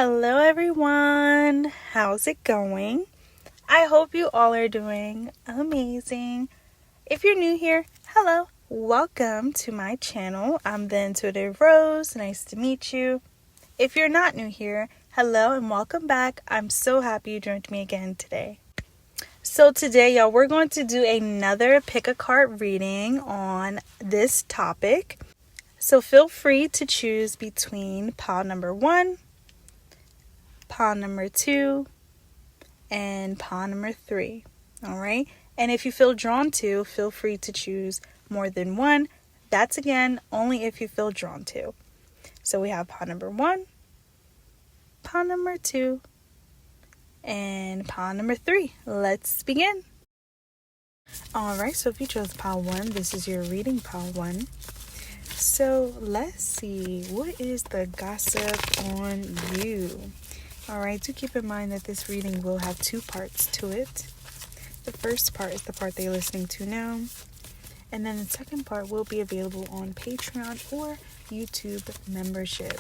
Hello everyone, how's it going? I hope you all are doing amazing. If you're new here, hello, welcome to my channel. I'm the Intuitive Rose, nice to meet you. If you're not new here, hello and welcome back. I'm so happy you joined me again today. So today, y'all, we're going to do another pick a card reading on this topic. So feel free to choose between pile number 1, pile number 2, and pile number 3. All right. And if you feel drawn to, feel free to choose more than one. That's again only if you feel drawn to. So we have pile number 1, pile number 2, and pile number 3. Let's begin. All right. So if you chose pile 1, this is your reading, pile 1. So let's see, what is the gossip on you? All right, do keep in mind that this reading will have 2 parts to it. The first part is the part that you're listening to now. And then the second part will be available on Patreon or YouTube membership.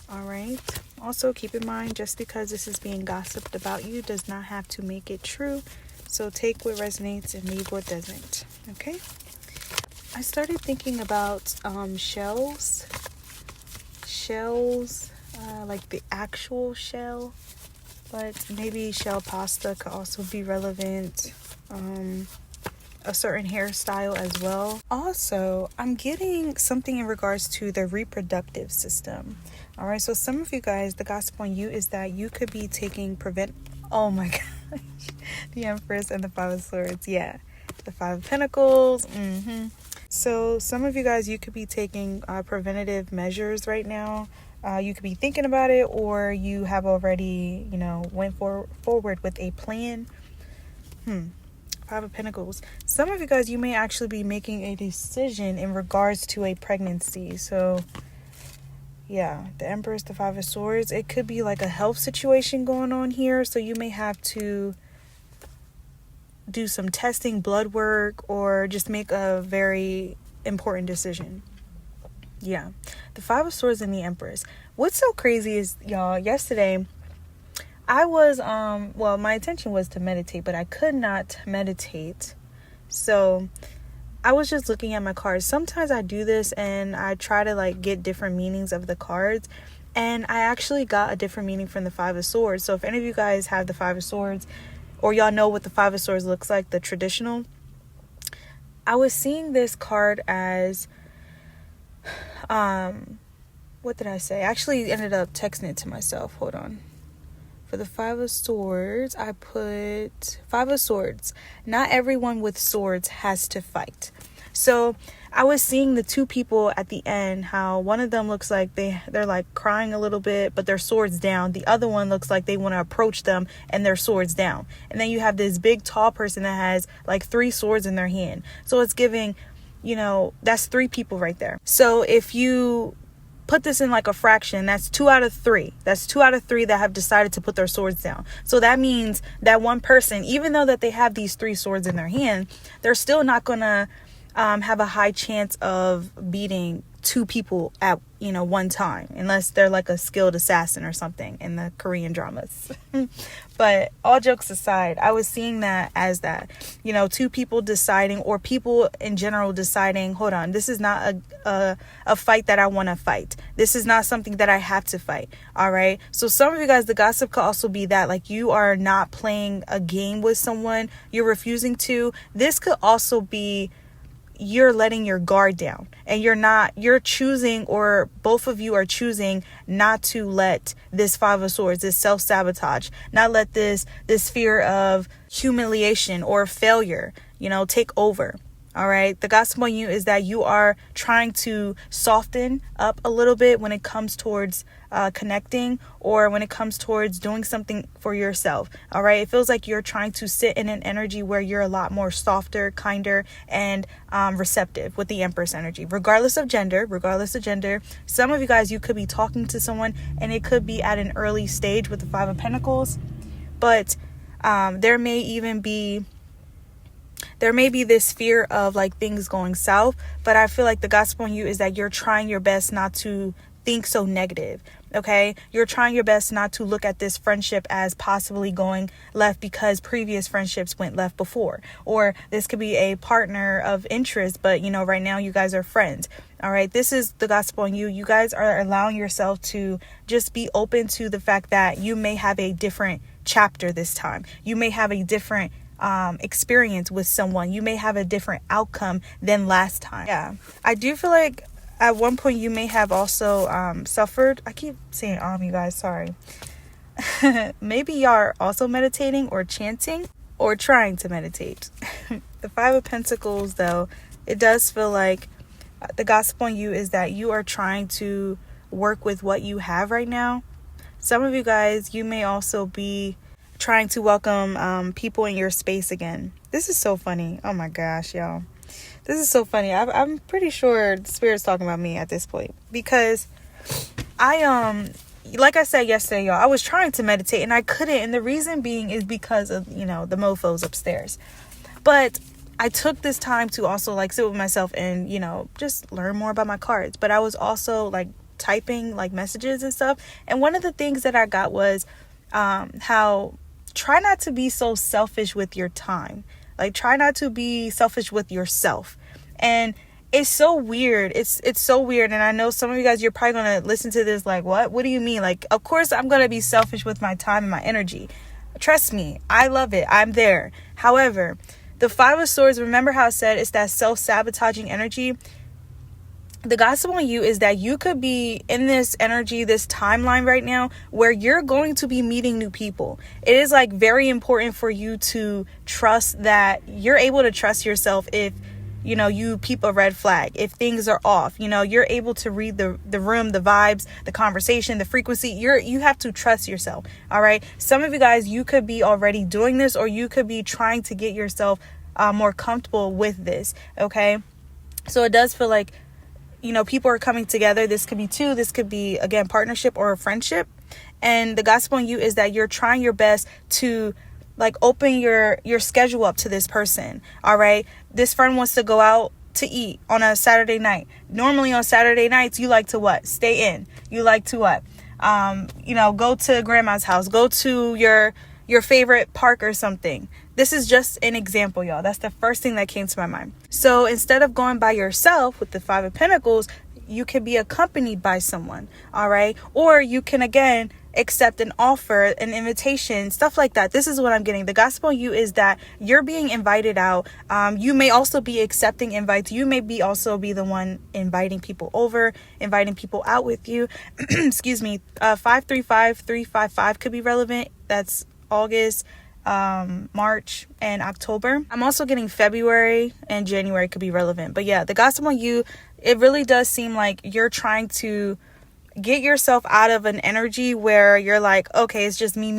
All right. Also keep in mind, just because this is being gossiped about you does not have to make it true. So take what resonates and leave what doesn't. Okay. I started thinking about shells, like the actual shell, but maybe shell pasta could also be relevant. A certain hairstyle as well. Also, I'm getting something in regards to the reproductive system. All right, so some of you guys, the gossip on you is that you could be taking oh my gosh, the Empress and the 5 of Swords. Yeah, the 5 of Pentacles. So some of you guys, you could be taking preventative measures right now. You could be thinking about it, or you have already, went forward with a plan. 5 of Pentacles. Some of you guys, you may actually be making a decision in regards to a pregnancy. So yeah, the Empress, the 5 of Swords. It could be like a health situation going on here. So you may have to do some testing, blood work, or just make a very important decision. Yeah, the 5 of Swords and the Empress. What's so crazy is, y'all, yesterday I was my intention was to meditate, but I could not meditate. So I was just looking at my cards. Sometimes I do this and I try to get different meanings of the cards, and I actually got a different meaning from the 5 of Swords. So if any of you guys have the 5 of Swords, or y'all know what the 5 of Swords looks like, the traditional, I was seeing this card as, what did I say? I actually ended up texting it to myself. Hold on. For the 5 of Swords, I put 5 of Swords. Not everyone with swords has to fight. So I was seeing the 2 people at the end, how one of them looks like they're like crying a little bit, but their sword's down. The other one looks like they want to approach them and their sword's down. And then you have this big tall person that has like 3 swords in their hand. So it's giving, that's 3 people right there. So if you put this in like a fraction, that's 2 out of 3. That's 2 out of 3 that have decided to put their swords down. So that means that one person, even though that they have these 3 swords in their hand, they're still not gonna have a high chance of beating 2 people at one time, unless they're like a skilled assassin or something in the Korean dramas. But all jokes aside, I was seeing that as that 2 people deciding, or people in general deciding, hold on, this is not a fight that I want to fight. This is not something that I have to fight. All right. So some of you guys, the gossip could also be that like you are not playing a game with someone, you're refusing to. This could also be you're letting your guard down, and you're choosing, or both of you are choosing not to let this 5 of Swords, this self-sabotage, not let this fear of humiliation or failure, take over. All right. The gospel on you is that you are trying to soften up a little bit when it comes towards connecting, or when it comes towards doing something for yourself. All right. It feels like you're trying to sit in an energy where you're a lot more softer, kinder, and receptive with the Empress energy, regardless of gender. Some of you guys, you could be talking to someone and it could be at an early stage with the 5 of Pentacles, but there may be this fear of like things going south, but I feel like the gospel on you is that you're trying your best not to think so negative. Okay, you're trying your best not to look at this friendship as possibly going left because previous friendships went left before. Or this could be a partner of interest, but right now you guys are friends. All right, this is the gospel on you. You guys are allowing yourself to just be open to the fact that you may have a different chapter this time. You may have a different experience with someone. You may have a different outcome than last time. Yeah, I do feel like at one point you may have also suffered. I keep saying you guys, sorry. Maybe y'all are also meditating or chanting or trying to meditate. The Five of Pentacles, though, it does feel like the gospel on you is that you are trying to work with what you have right now. Some of you guys, you may also be trying to welcome people in your space again. This is so funny. Oh my gosh, y'all. This is so funny. I'm pretty sure the Spirit's talking about me at this point, because I like I said yesterday, y'all, I was trying to meditate and I couldn't, and the reason being is because of the mofos upstairs. But I took this time to also sit with myself and just learn more about my cards. But I was also typing messages and stuff, and one of the things that I got was how try not to be so selfish with your time. Try not to be selfish with yourself. And it's so weird. It's so weird. And I know some of you guys, you're probably going to listen to this what do you mean? Of course I'm going to be selfish with my time and my energy. Trust me, I love it. I'm there. However, the Five of Swords, remember how I said it's that self-sabotaging energy? The gospel on you is that you could be in this energy, this timeline right now where you're going to be meeting new people. It is very important for you to trust that you're able to trust yourself if, you peep a red flag, if things are off, you're able to read the room, the vibes, the conversation, the frequency. You have to trust yourself. All right. Some of you guys, you could be already doing this, or you could be trying to get yourself more comfortable with this. Okay. So it does feel like, people are coming together. This could be two. This could be, again, partnership or a friendship. And the gospel on you is that you're trying your best to open your schedule up to this person. All right. This friend wants to go out to eat on a Saturday night. Normally on Saturday nights, you like to what? Stay in. You like to what? Go to grandma's house. Go to your favorite park or something. This is just an example, y'all. That's the first thing that came to my mind. So instead of going by yourself with the Five of Pentacles, you can be accompanied by someone. All right. Or you can, again, accept an offer, an invitation, stuff like that. This is what I'm getting. The gospel on you is that you're being invited out. You may also be accepting invites. You may also be the one inviting people over, inviting people out with you. Excuse me. 535355 could be relevant. That's August, March, and October. I'm also getting February and January could be relevant. But yeah, the gospel on you, it really does seem like you're trying to get yourself out of an energy where you're okay, it's just me,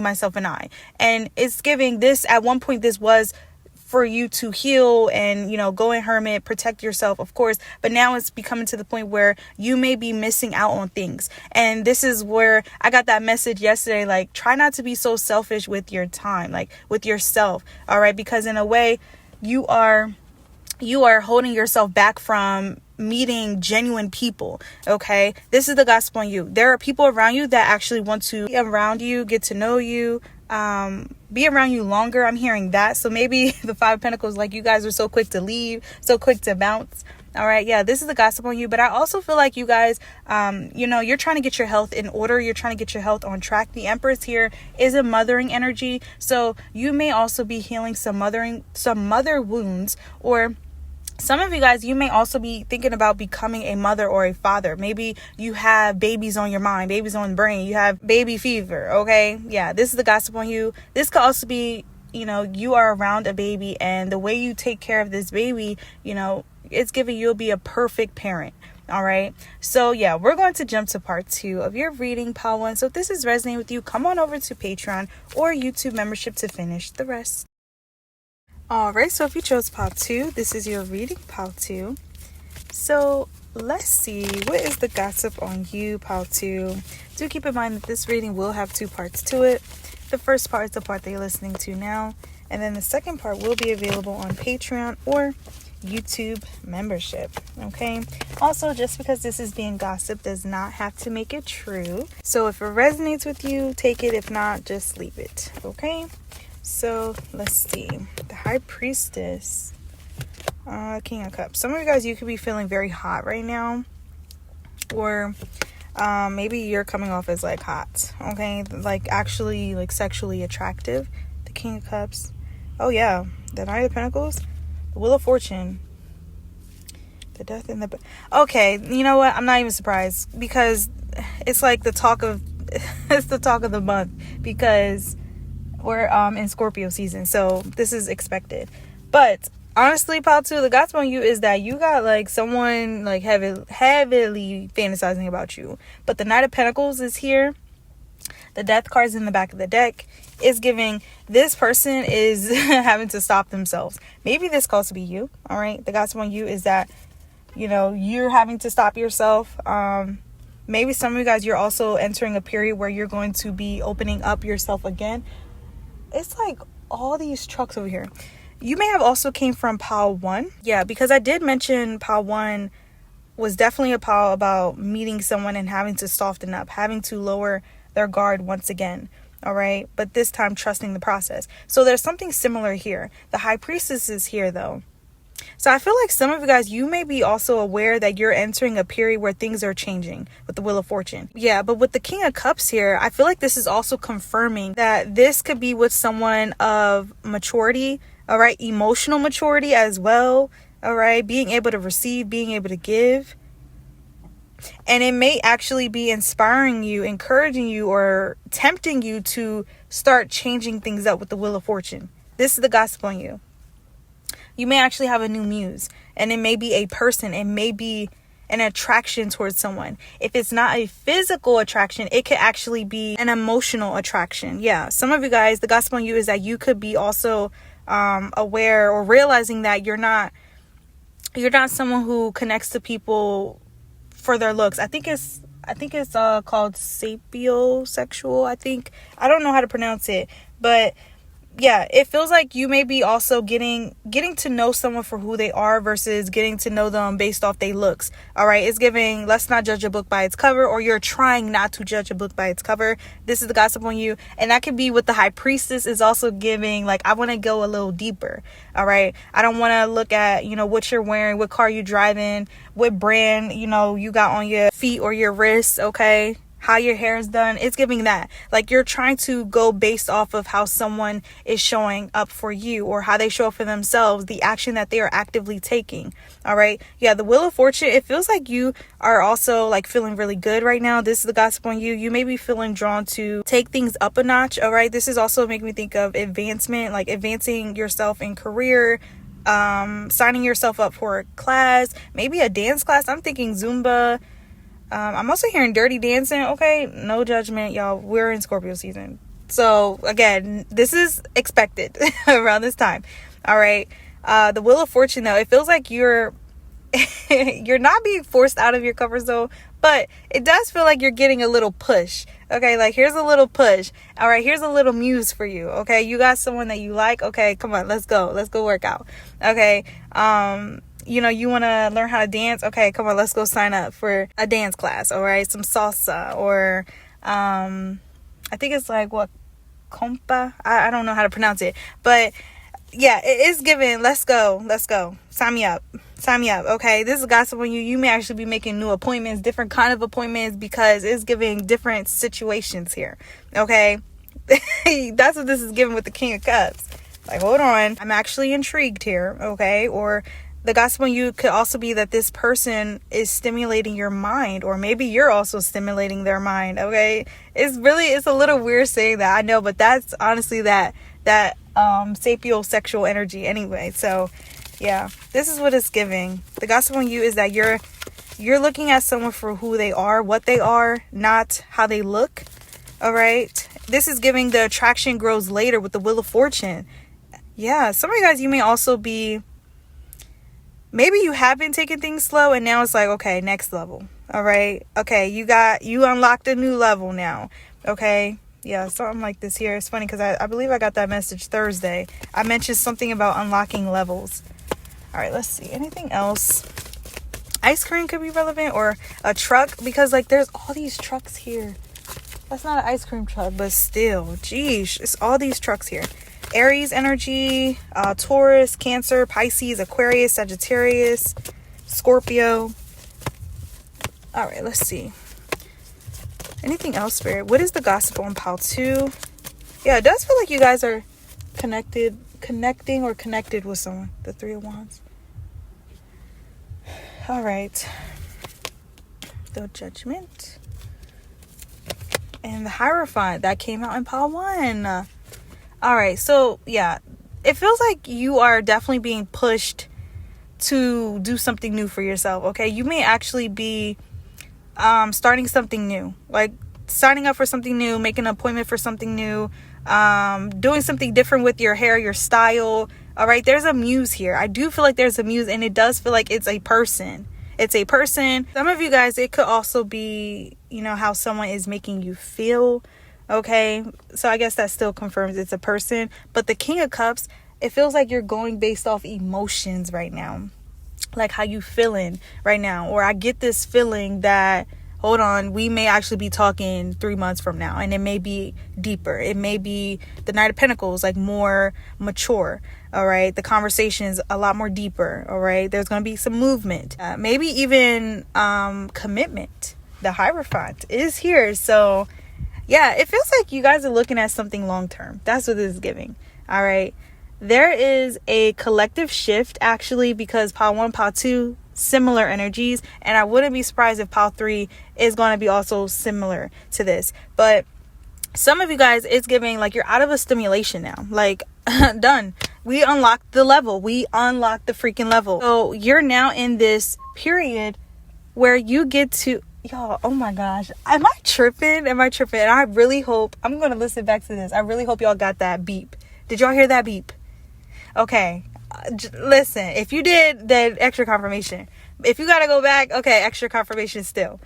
myself, and I. And it's giving this, at one point, this was for you to heal and, go in hermit, protect yourself, of course. But now it's becoming to the point where you may be missing out on things. And this is where I got that message yesterday, try not to be so selfish with your time, with yourself. All right. Because in a way, you are holding yourself back from meeting genuine people. Okay. This is the gospel on you. There are people around you that actually want to be around you, get to know you, be around you longer. I'm hearing that. So maybe the Five of Pentacles, you guys are so quick to leave, so quick to bounce. All right. Yeah, this is the gospel on you. But I also feel like you guys, you're trying to get your health in order. You're trying to get your health on track. The Empress here is a mothering energy. So you may also be healing some mother wounds, or some of you guys, you may also be thinking about becoming a mother or a father. Maybe you have babies on your mind, babies on the brain. You have baby fever. Okay. Yeah. This is the gospel on you. This could also be, you are around a baby, and the way you take care of this baby, it's giving you'll be a perfect parent. All right. So yeah, we're going to jump to part 2 of your reading, Pile 1. So if this is resonating with you, come on over to Patreon or YouTube membership to finish the rest. All right, so if you chose Pile 2, this is your reading, Pile 2. So let's see, what is the gossip on you, Pile 2? Do keep in mind that this reading will have 2 parts to it. The first part is the part that you're listening to now, and then the second part will be available on Patreon or YouTube membership. Okay. Also, just because this is being gossip does not have to make it true. So if it resonates with you, take it. If not, just leave it. Okay. So let's see. The High Priestess, King of Cups. Some of you guys, you could be feeling very hot right now, or maybe you're coming off as like hot. Okay. Like actually like sexually attractive. The King of Cups. Oh yeah. The Knight of Pentacles. Wheel of Fortune, the Death and the... Okay, you know what? I'm not even surprised, because it's like the talk of it's the talk of the month, because we're in Scorpio season, so this is expected. But honestly, pile 2, the gossip on you is that you got like someone like heavily fantasizing about you. But the Knight of Pentacles is here. The Death card's in the back of the deck. Is giving this person is having to stop themselves. Maybe this calls to be you. All right. The gossip on you is that, you know, you're having to stop yourself. Maybe some of you guys, you're also entering a period where you're going to be opening up yourself again. It's like all these trucks over here. You may have also came from pile 1. Yeah, because I did mention pile 1 was definitely a pile about meeting someone and having to soften up, having to lower their guard once again. All right. But this time trusting the process. So there's something similar here. The High Priestess is here though. So I feel like some of you guys, you may be also aware that you're entering a period where things are changing with the Wheel of Fortune. Yeah. But with the King of Cups here, I feel like this is also confirming that this could be with someone of maturity. All right. Emotional maturity as well. All right. Being able to receive, being able to give. And it may actually be inspiring you, encouraging you, or tempting you to start changing things up with the Wheel of Fortune. This is the gossip on you. You may actually have a new muse, and it may be a person. It may be an attraction towards someone. If it's not a physical attraction, it could actually be an emotional attraction. Yeah. Some of you guys, the gossip on you is that you could be also aware or realizing that you're not someone who connects to people for their looks. I think it's called sapiosexual. I don't know how to pronounce it, but yeah, it feels like you may be also getting to know someone for who they are versus getting to know them based off their looks. All right, it's giving let's not judge a book by its cover, or you're trying not to judge a book by its cover. This is the gossip on you, and that could be with the High Priestess is also giving like I want to go a little deeper. All right, I don't want to look at what you're wearing, what car you driving, what brand you got on your feet or your wrists. Okay. How your hair is done. It's giving that. Like you're trying to go based off of how someone is showing up for you or how they show up for themselves, the action that they are actively taking. All right. Yeah. The Wheel of Fortune, it feels like you are also like feeling really good right now. This is the gossip on you. You may be feeling drawn to take things up a notch. All right. This is also making me think of advancement, like advancing yourself in career, signing yourself up for a class, maybe a dance class. I'm thinking Zumba. I'm also hearing dirty dancing. Okay, no judgment, y'all. We're in Scorpio season. So again, this is expected around this time. All right. The Wheel of Fortune though, it feels like you're not being forced out of your comfort zone, but it does feel like you're getting a little push. Okay, like here's a little push. All right, here's a little muse for you. Okay, you got someone that you like. Okay, come on, let's go work out. Okay. You want to learn how to dance? Okay, come on, let's go sign up for a dance class. All right, some salsa or I think it's like what compa. I don't know how to pronounce it, but yeah, it is given. Let's go. Sign me up. Okay, this is gossip on you. You may actually be making new appointments, different kind of appointments, because it's giving different situations here. Okay, that's what this is giving with the King of Cups. Like, hold on, I'm actually intrigued here. Okay, or the gossip on you could also be that this person is stimulating your mind, or maybe you're also stimulating their mind. Okay. It's a little weird saying that, I know, but that's honestly that sapiosexual energy anyway. So yeah, this is what it's giving. The gossip on you is that you're looking at someone for who they are, what they are, not how they look. All right. This is giving the attraction grows later with the Wheel of Fortune. Yeah. Some of you guys, you may also be, maybe you have been taking things slow and now it's like, okay, next level. All right. Okay. You unlocked a new level now. Okay. Yeah. Something like this here. It's funny because I believe I got that message Thursday. I mentioned something about unlocking levels. All right, let's see. Anything else? Ice cream could be relevant, or a truck, because like there's all these trucks here. That's not an ice cream truck, but still, geez, it's all these trucks here. Aries energy, Taurus, Cancer, Pisces, Aquarius, Sagittarius, Scorpio. All right, let's see. Anything else, Spirit? What is the gossip on pile 2? Yeah, it does feel like you guys are connected with someone. The 3 of Wands. All right. The Judgment. And the Hierophant. That came out in pile 1. All right. So, yeah. It feels like you are definitely being pushed to do something new for yourself, okay? You may actually be starting something new. Like, signing up for something new, making an appointment for something new, doing something different with your hair, your style. All right, there's a muse here. I do feel like there's a muse, and it does feel like it's a person. It's a person. Some of you guys, it could also be, you know, how someone is making you feel. Okay, so I guess that still confirms it's a person. But the King of Cups, it feels like you're going based off emotions right now. Like, how you feeling right now. Or I get this feeling that, hold on, we may actually be talking 3 months from now, and it may be deeper. It may be the Knight of Pentacles, like more mature. All right, the conversation is a lot more deeper. All right, there's going to be some movement, maybe even commitment. The Hierophant is here. So yeah, it feels like you guys are looking at something long term. That's what this is giving. All right, there is a collective shift actually, because pile 1, pile 2, similar energies, and I wouldn't be surprised if pile 3 is going to be also similar to this. But some of you guys, it's giving like you're out of a stimulation now. Like, done. We unlocked the level. We unlocked the freaking level. So you're now in this period where you get to, y'all, oh my gosh, am I tripping? And I really hope, I'm going to listen back to this. I really hope y'all got that beep. Did y'all hear that beep? Okay. Listen, if you did, then extra confirmation. If you gotta go back, okay, extra confirmation still.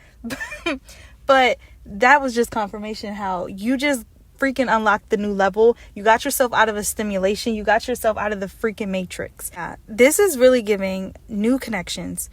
But that was just confirmation how you just freaking unlocked the new level. You got yourself out of a stimulation. You got yourself out of the freaking matrix. This is really giving new connections.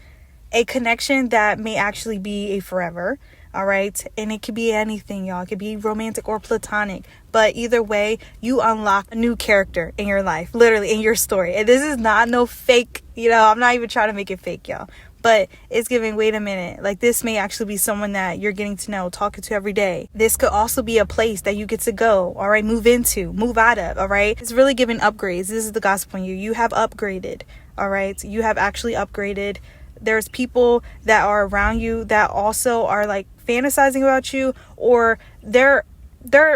A connection that may actually be a forever. All right. And it could be anything, y'all. It could be romantic or platonic. But either way, you unlock a new character in your life, literally in your story. And this is not no fake, you know, I'm not even trying to make it fake, y'all. But it's giving, wait a minute, like this may actually be someone that you're getting to know, talking to every day. This could also be a place that you get to go, all right, move into, move out of, all right. It's really giving upgrades. This is the gossip on you. You have upgraded, all right. You have actually upgraded. There's people that are around you that also are like fantasizing about you, or they're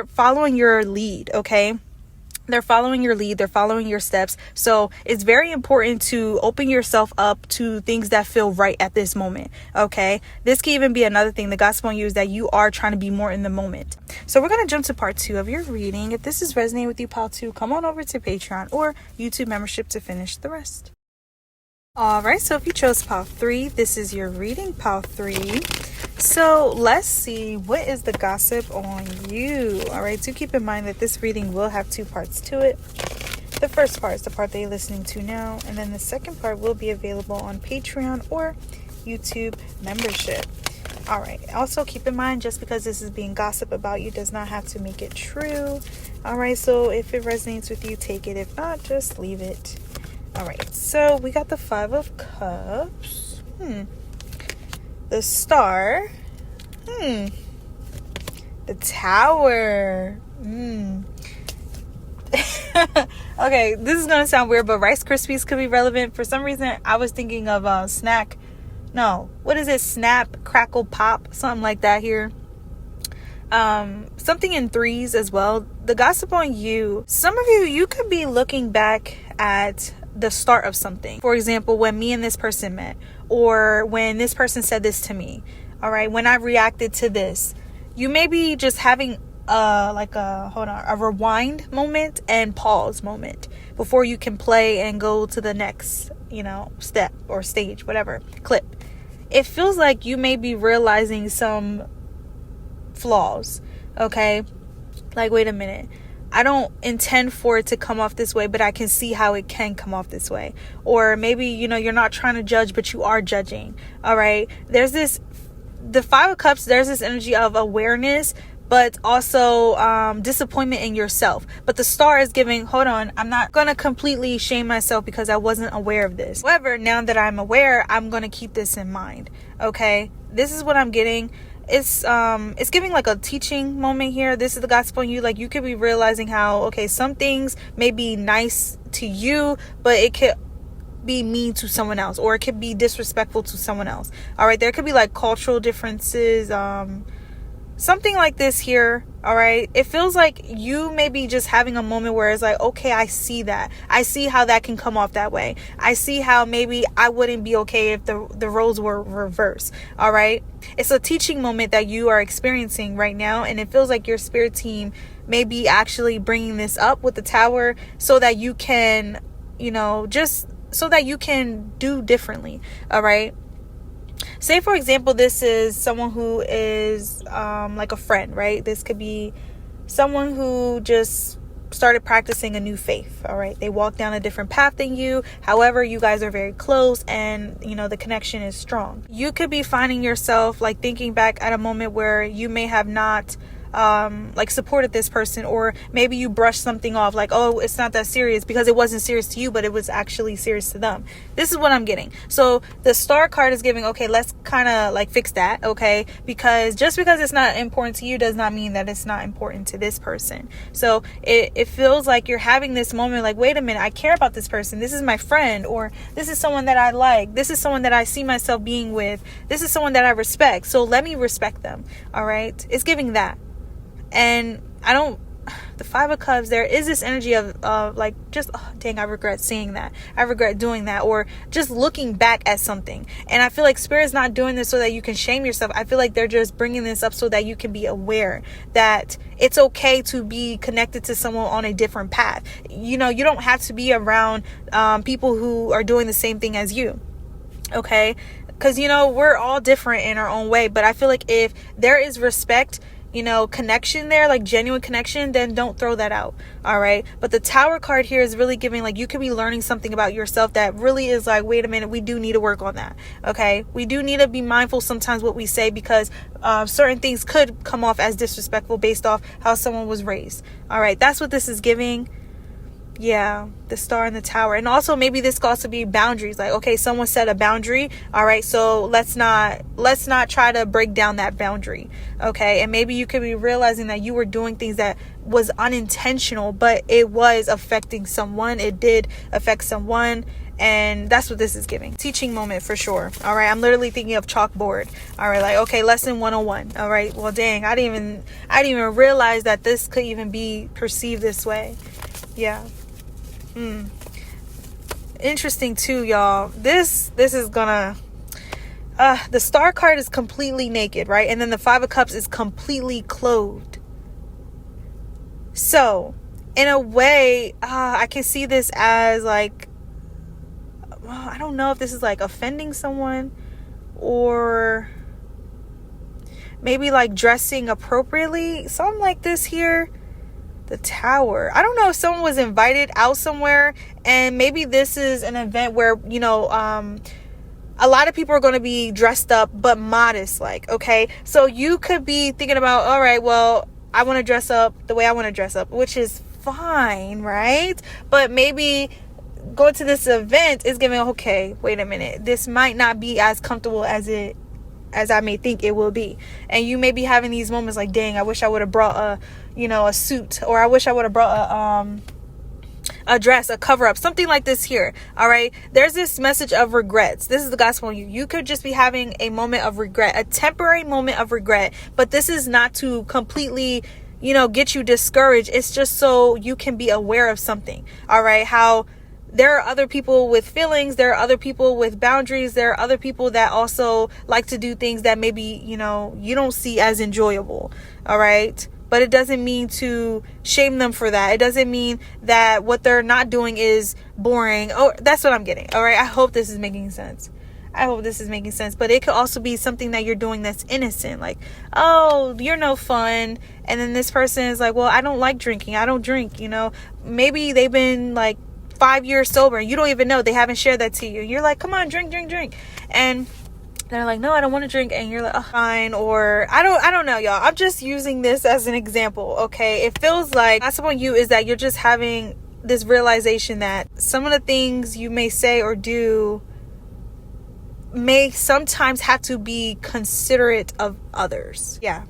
following your lead, okay? They're following your lead. They're following your steps. So it's very important to open yourself up to things that feel right at this moment. Okay. This can even be another thing. The gospel on you is that you are trying to be more in the moment. So we're going to jump to part 2 of your reading. If this is resonating with you, pile 2, come on over to Patreon or YouTube membership to finish the rest. All right. So if you chose pile 3, this is your reading, pile 3. So let's see, what is the gossip on you? All right, do keep in mind that this reading will have 2 parts to it. The first part is the part that you're listening to now, and then the second part will be available on Patreon or YouTube membership. All right, also keep in mind, just because this is being gossip about you does not have to make it true. All right, so if it resonates with you, take it. If not, just leave it. All right, so we got the 5 of Cups. The Star. The Tower. Okay, this is gonna sound weird, but Rice Krispies could be relevant. For some reason, I was thinking of snack. No, what is it? Snap, crackle, pop, something like that here. Something in 3s as well. The gossip on you. Some of you could be looking back at the start of something. For example, when me and this person met, or when this person said this to me. All right, when I reacted to this, you may be just having a rewind moment and pause moment before you can play and go to the next, step or stage, whatever, clip. It feels like you may be realizing some flaws. Okay, like, wait a minute, I don't intend for it to come off this way, but I can see how it can come off this way. Or maybe, you're not trying to judge, but you are judging. All right. The Five of Cups, there's this energy of awareness, but also disappointment in yourself. But the Star is giving, hold on, I'm not going to completely shame myself because I wasn't aware of this. However, now that I'm aware, I'm going to keep this in mind. Okay. This is what I'm getting. It's giving like a teaching moment here. This is the gospel in you. Like, you could be realizing how, okay, some things may be nice to you, but it could be mean to someone else, or it could be disrespectful to someone else. All right. There could be like cultural differences, something like this here. All right. It feels like you may be just having a moment where it's like, okay, I see that. I see how that can come off that way. I see how maybe I wouldn't be okay if the roles were reversed. All right. It's a teaching moment that you are experiencing right now. And it feels like your spirit team may be actually bringing this up with the Tower so that you can, just so that you can do differently. All right. Say, for example, this is someone who is like a friend, right? This could be someone who just started practicing a new faith. All right. They walk down a different path than you. However, you guys are very close and, the connection is strong. You could be finding yourself like thinking back at a moment where you may have not like supported this person, or maybe you brushed something off like, oh, it's not that serious, because it wasn't serious to you, but it was actually serious to them. This is what I'm getting. So the Star card is giving, okay, let's kind of like fix that. Okay. Because just because it's not important to you does not mean that it's not important to this person. So it feels like you're having this moment like, wait a minute, I care about this person. This is my friend, or this is someone that I like. This is someone that I see myself being with. This is someone that I respect. So let me respect them. All right. It's giving that. And the Five of Cups, there is this energy of like, just, oh, dang, I regret seeing that. I regret doing that. Or just looking back at something. And I feel like Spirit's not doing this so that you can shame yourself. I feel like they're just bringing this up so that you can be aware that it's okay to be connected to someone on a different path. You don't have to be around people who are doing the same thing as you. Okay? Because, we're all different in our own way. But I feel like if there is respect, connection there, like genuine connection, then don't throw that out. All right. But the Tower card here is really giving, like, you could be learning something about yourself that really is like, wait a minute, we do need to work on that. Okay. We do need to be mindful sometimes what we say, because certain things could come off as disrespectful based off how someone was raised. All right. That's what this is giving. Yeah, the Star and the Tower. And also maybe this could also be boundaries. Like, okay, someone set a boundary. All right, so let's not try to break down that boundary. Okay, and maybe you could be realizing that you were doing things that was unintentional, but it was affecting someone. It did affect someone. And that's what this is giving. Teaching moment for sure. All right. I'm literally thinking of chalkboard. All right. Like, okay, lesson 101. All right. Well, dang, I didn't even realize that this could even be perceived this way. Yeah. Interesting too, y'all. This is gonna the Star card is completely naked, right? And then the Five of Cups is completely clothed. So in a way, I can see this as like, I don't know if this is like offending someone, or maybe like dressing appropriately, something like this here. The Tower. I don't know if someone was invited out somewhere, and maybe this is an event where, a lot of people are going to be dressed up, but modest, like, okay. So you could be thinking about, all right, well, I want to dress up the way I want to dress up, which is fine, right? But maybe going to this event is giving, okay, wait a minute, this might not be as comfortable as I may think it will be. And you may be having these moments like, dang, I wish I would have brought a suit, or I wish I would have brought a dress, a cover up, something like this here. All right. There's this message of regrets. This is the gospel on you. You could just be having a moment of regret, a temporary moment of regret, but this is not to completely, get you discouraged. It's just so you can be aware of something. All right. How there are other people with feelings. There are other people with boundaries. There are other people that also like to do things that maybe, you don't see as enjoyable. All right. But it doesn't mean to shame them for that. It doesn't mean that what they're not doing is boring. Oh, that's what I'm getting. All right. I hope this is making sense. I hope this is making sense. But it could also be something that you're doing that's innocent. Like, oh, you're no fun. And then this person is like, well, I don't like drinking. I don't drink, Maybe they've been like 5 years sober. You don't even know. They haven't shared that to you. You're like, come on, drink. And they're like, no, I don't want to drink. And you're like, oh, fine. Or I don't know, y'all. I'm just using this as an example. Okay. It feels like that's upon you is that you're just having this realization that some of the things you may say or do may sometimes have to be considerate of others. Yeah.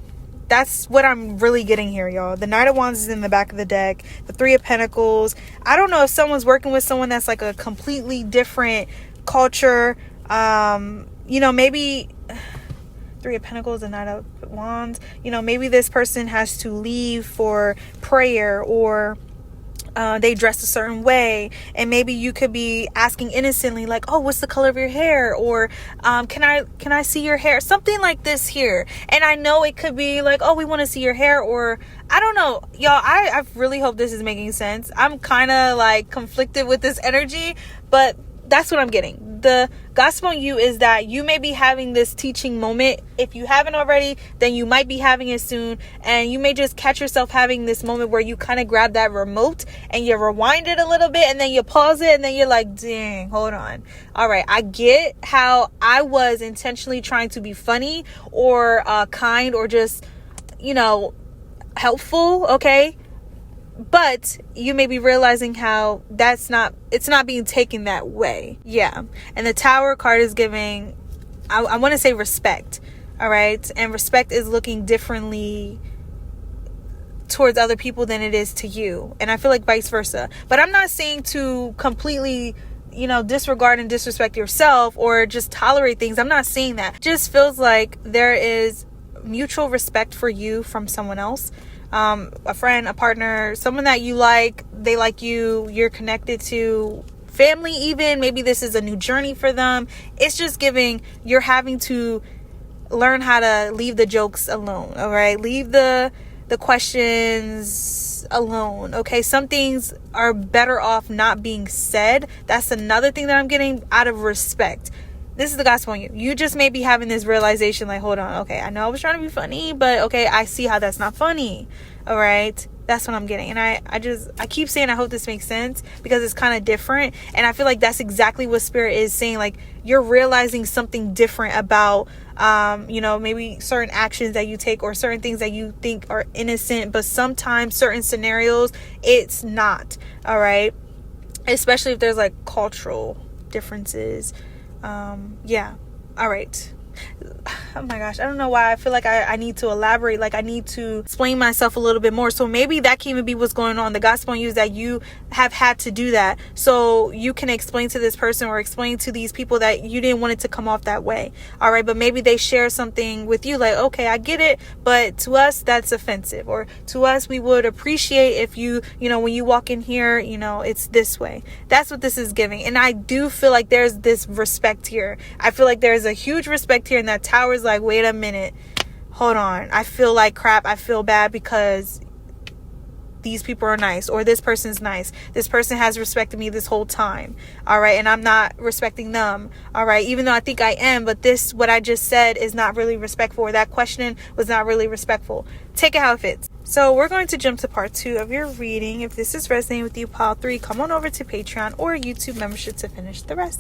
That's what I'm really getting here, y'all. The Knight of Wands is in the back of the deck. The Three of Pentacles. I don't know if someone's working with someone that's like a completely different culture. Maybe Three of Pentacles and Knight of Wands. Maybe this person has to leave for prayer, or they dress a certain way, and maybe you could be asking innocently like, oh, what's the color of your hair, or can I see your hair, something like this here. And I know it could be like, oh, we want to see your hair, or I don't know, y'all. I really hope this is making sense. I'm kind of like conflicted with this energy, but that's what I'm getting. The gospel on you is that you may be having this teaching moment. If you haven't already, then you might be having it soon. And you may just catch yourself having this moment where you kind of grab that remote and you rewind it a little bit, and then you pause it, and then you're like, dang, hold on. All right, I get how I was intentionally trying to be funny or kind or just, helpful. Okay. But you may be realizing how it's not being taken that way. Yeah. And the Tower card is giving, I want to say respect. All right. And respect is looking differently towards other people than it is to you. And I feel like vice versa. But I'm not saying to completely, disregard and disrespect yourself or just tolerate things. I'm not saying that. It just feels like there is mutual respect for you from someone else. A friend, a partner, someone that you like, they like you, you're connected to, family even. Maybe this is a new journey for them. It's just giving, you're having to learn how to leave the jokes alone. All right. Leave the questions alone. Okay. Some things are better off not being said. That's another thing that I'm getting out of respect. This is the gospel on you. You just may be having this realization like, hold on. Okay. I know I was trying to be funny, but okay. I see how that's not funny. All right. That's what I'm getting. And I keep saying, I hope this makes sense because it's kind of different. And I feel like that's exactly what Spirit is saying. Like, you're realizing something different about, maybe certain actions that you take or certain things that you think are innocent, but sometimes certain scenarios, it's not. All right. Especially if there's like cultural differences. Yeah. All right. Oh my gosh, I don't know why I feel like I need to elaborate, like I need to explain myself a little bit more. So maybe that can even be what's going on. The gospel on you is that you have had to do that so you can explain to this person or explain to these people that you didn't want it to come off that way. All right, but maybe they share something with you like, okay, I get it, but to us that's offensive, or to us we would appreciate if you when you walk in here, it's this way. That's what this is giving. And I do feel like there's this respect here. I feel like there's a huge respect here, and that Tower is like, wait a minute, hold on, I feel like crap, I feel bad because these people are nice, or this person's nice, this person has respected me this whole time, all right, and I'm not respecting them, all right, even though I think I am, but this, what I just said, is not really respectful, or that question was not really respectful. Take it how it fits. So we're going to jump to part 2 of your reading. If this is resonating with you, pile 3, come on over to Patreon or YouTube membership to finish the rest.